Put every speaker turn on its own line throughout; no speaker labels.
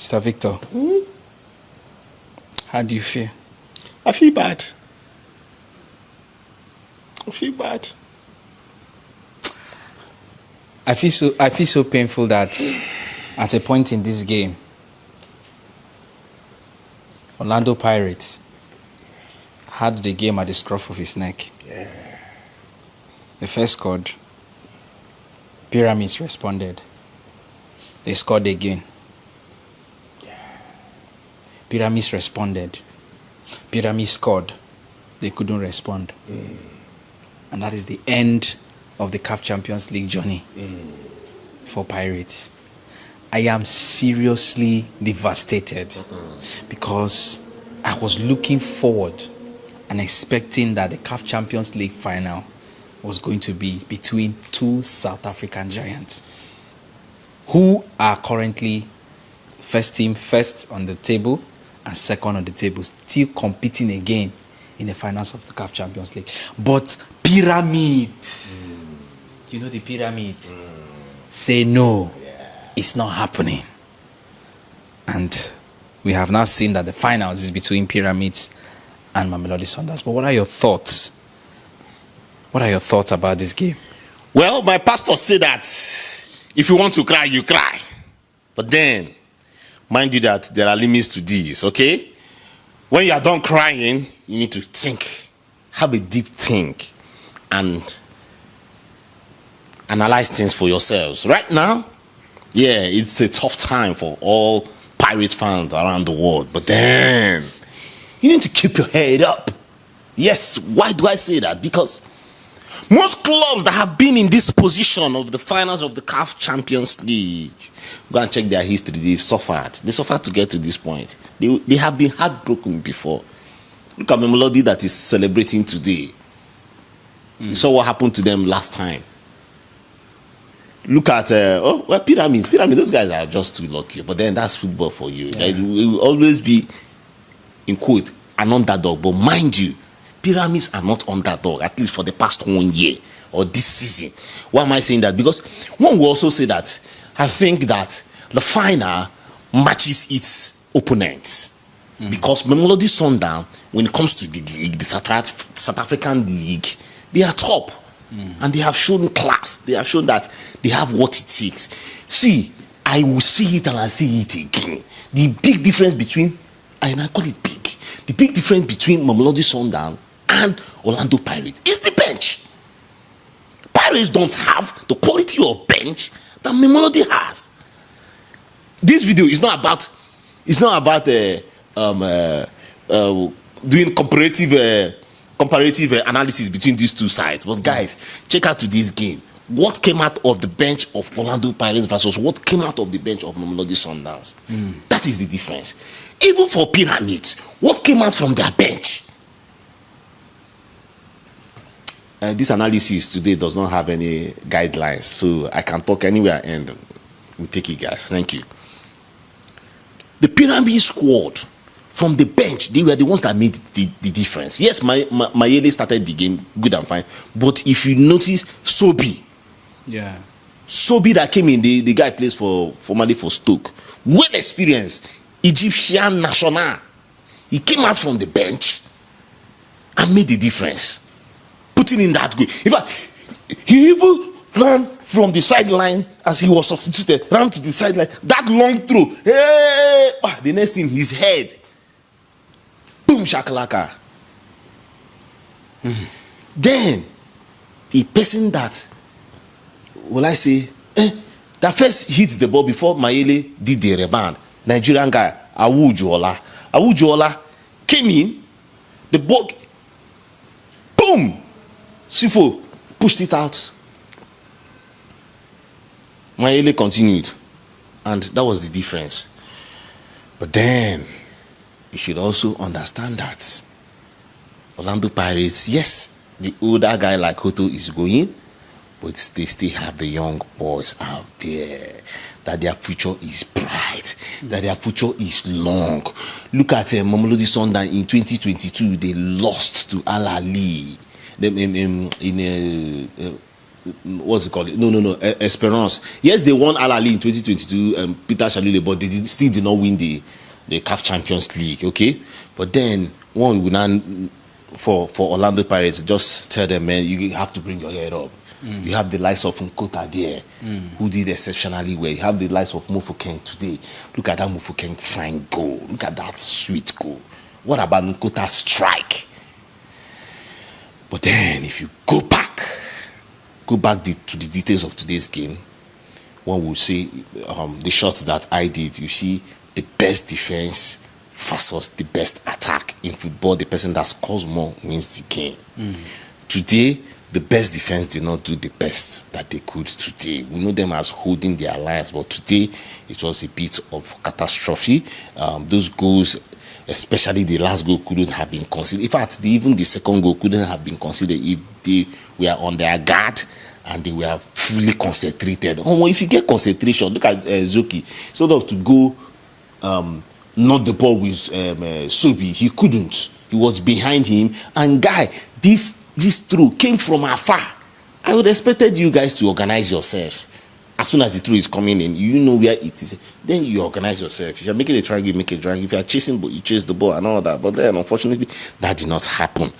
Mr. Victor, how do you feel?
I feel bad. I feel bad.
I feel so painful that at a point in this game, Orlando Pirates had the game at the scruff of his neck.
Yeah.
They first scored. Pyramids responded. They scored again. Pyramids responded. Pyramids scored. They couldn't respond. And that is the end of the CAF Champions League journey for Pirates. I am seriously devastated because I was looking forward and expecting that the CAF Champions League final was going to be between two South African giants who are currently first on the table and second on the table, still competing again in the finals of the CAF Champions League. But Pyramid, you know the Pyramid, say no, it's not happening. And we have now seen that the finals is between Pyramids and Mamelodi Sundowns. But what are your thoughts? What are your thoughts about this game?
Well, my pastor said that if you want to cry, you cry. But then, mind you that there are limits to this, okay? When you are done crying, you need to think. Have a deep think. And analyze things for yourselves. Right now, yeah, it's a tough time for all Pirate fans around the world. But then, you need to keep your head up. Yes, why do I say that? Because most clubs that have been in this position of the finals of the CAF Champions League, go and check their history. They've suffered. They suffered to get to this point. They have been heartbroken before. Look at Mamelodi that is celebrating today. You saw what happened to them last time. Look at Pyramids. Those guys are just too lucky. But then that's football for you. Yeah. It will always be, in quote, an underdog. But mind you, Pyramids are not underdog, at least for the past 1 year or this season. Why am I saying that? Because one will also say that I think that the final matches its opponents. Because Mamelodi Sundowns, when it comes to the league, the South African league, they are top. And they have shown class. They have shown that they have what it takes. See, I will see it and I see it again. The big difference between, and I call it big, the big difference between Mamelodi Sundowns and Orlando Pirates is the bench. Pirates don't have the quality of bench that Mamelodi has. This video is not about doing comparative analysis between these two sides. But guys, check out today's game. What came out of the bench of Orlando Pirates versus what came out of the bench of Mamelodi Sundowns. That is the difference. Even for Pyramids, what came out from their bench? This analysis today does not have any guidelines, so I can talk anywhere and we'll take it, guys. Thank you. The Pyramid squad from the bench, they were the ones that made the difference. Yes, Mayele started the game good and fine, but if you notice, Sobi that came in, the guy plays formerly for Stoke, well experienced Egyptian national. He came out from the bench and made the difference, putting in that goal. In fact, he even ran from the sideline as he was substituted, ran to the sideline, that long throw, hey, the next thing, his head, boom, shakalaka. Then the person that, will I say, that first hits the ball before Mayele did the rebound, Nigerian guy, Awujola came in, the ball, boom, Sifo pushed it out Mayele continued, and that was the difference. But then you should also understand that Orlando Pirates, yes, the older guy like Hoto is going, but they still have the young boys out there. That their future is bright, that their future is long. Look at Mamelodi Sundowns in 2022. They lost to Al Ahly. What's it called? No, Esperance. Yes, they won Al Ahly in 2022. Peter Shalule, but they still did not win the CAF Champions League. Okay, but then one will now for Orlando Pirates, just tell them, man, you have to bring your head up. You have the likes of Nkota there, who did exceptionally well. You have the likes of Mofokeng today. Look at that Mofokeng fine goal. Look at that sweet goal. What about Nkota's strike? But then, if you go back to the details of today's game, one will say the shots that I did, you see the best defense versus the best attack. In football, the person that scores more wins the game. Today, the best defense did not do the best that they could today. We know them as holding their lines, but today it was a bit of catastrophe. Those goals, especially the last goal, couldn't have been considered. In fact, even the second goal couldn't have been considered if they were on their guard and they were fully concentrated. If you get concentration, look at Zoki. Sort of to go not the ball with Sobi, he couldn't. He was behind him, and guy, this throw came from afar. I would expected you guys to organize yourselves. As soon as the throw is coming in, you know where it is. Then you organize yourself. If you're making a triangle, you make a triangle. If you're chasing, you chase the ball and all that. But then, unfortunately, that did not happen.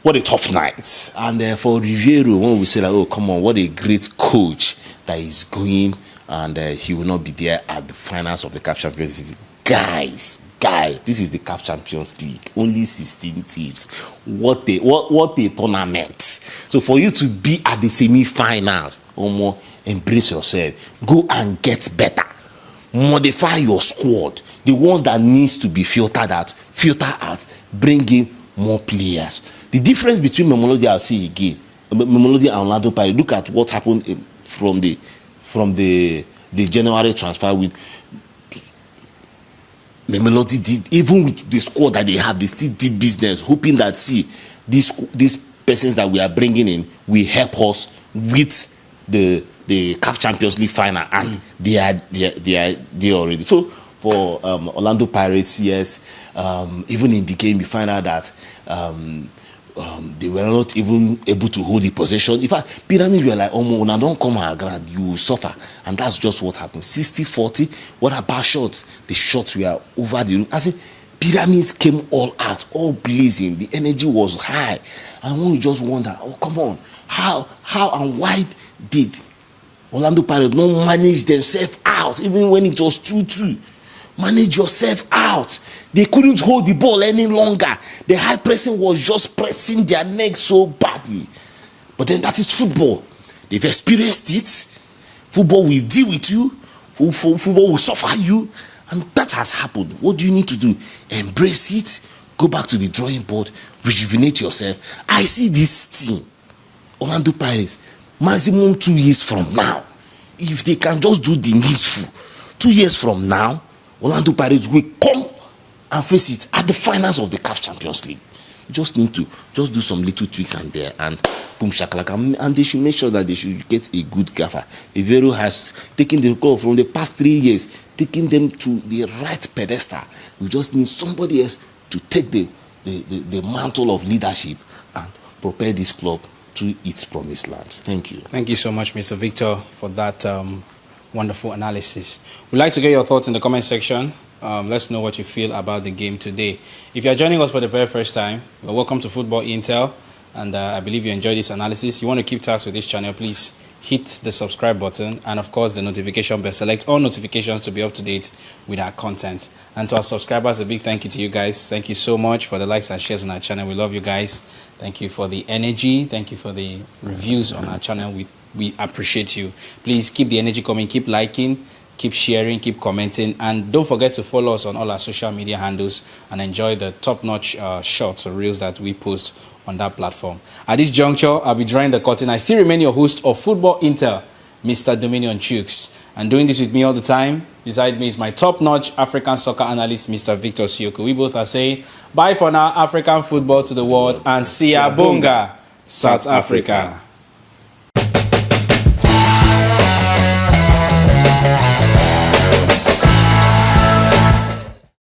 What a tough night. And for Riviero, when we say, like, oh, come on, what a great coach that is going, and he will not be there at the finals of the CAF Champions League. Guys, this is the CAF Champions League. Only 16 teams. What a tournament. So for you to be at the semi-finals, embrace yourself. Go and get better. Modify your squad. The ones that needs to be filtered out. Bring in more players. The difference between Mamelodi, I'll say again, Mamelodi and Orlando Pirates. Look at what happened from the January transfer with Mamelodi did, even with the squad that they have, they still did business, hoping that these persons that we are bringing in will help us with the CAF Champions League final, and they are already. So for Orlando Pirates, yes, even in the game, you find out that they were not even able to hold the possession. In fact, Pyramid were like, when I don't come our ground, you will suffer. And that's just what happened. 60-40. What about shots? The shots were over the roof. I said, Pyramids came all out, all blazing. The energy was high. And when you just wonder, oh, come on, how and why did Orlando Pirates not manage themselves out, even when it was 2-2? Manage yourself out. They couldn't hold the ball any longer. The high pressing was just pressing their neck so badly. But then that is football. They've experienced it. Football will deal with you. Football will suffer you. And that has happened. What do you need to do? Embrace it. Go back to the drawing board. Rejuvenate yourself. I see this team, Orlando Pirates, maximum 2 years from now. If they can just do the needful, 2 years from now, Orlando Pirates will come and face it at the finals of the CAF Champions League. You just need to just do some little tweaks and there, and boom shakalaka, and they should make sure that they should get a good gaffer. Evero has taken the call from the past 3 years, taking them to the right pedestal. We just need somebody else to take the mantle of leadership and prepare this club to its promised land. Thank you.
Thank you so much, Mr. Victor, for that wonderful analysis. We'd like to get your thoughts in the comment section. Let's know what you feel about the game today. If you're joining us for the very first time, well, welcome to Football Intel, and I believe you enjoyed this analysis. You want to keep tabs with this channel, please hit the subscribe button and of course the notification bell. Select all notifications to be up to date with our content. And to our subscribers, a big thank you to you guys. Thank you so much for the likes and shares on our channel. We love you guys. Thank you for the energy. Thank you for the reviews on our channel. We appreciate you. Please keep the energy coming. Keep liking, keep sharing, keep commenting, and don't forget to follow us on all our social media handles and enjoy the top-notch shots or reels that we post on that platform. At this juncture, I'll be drawing the curtain. I still remain your host of Football Intel, Mr. Dominion Chooks. And doing this with me all the time, beside me is my top-notch African soccer analyst, Mr. Victor Siokwu. We both are saying, bye for now, African football to the world, and Siabunga, South Africa.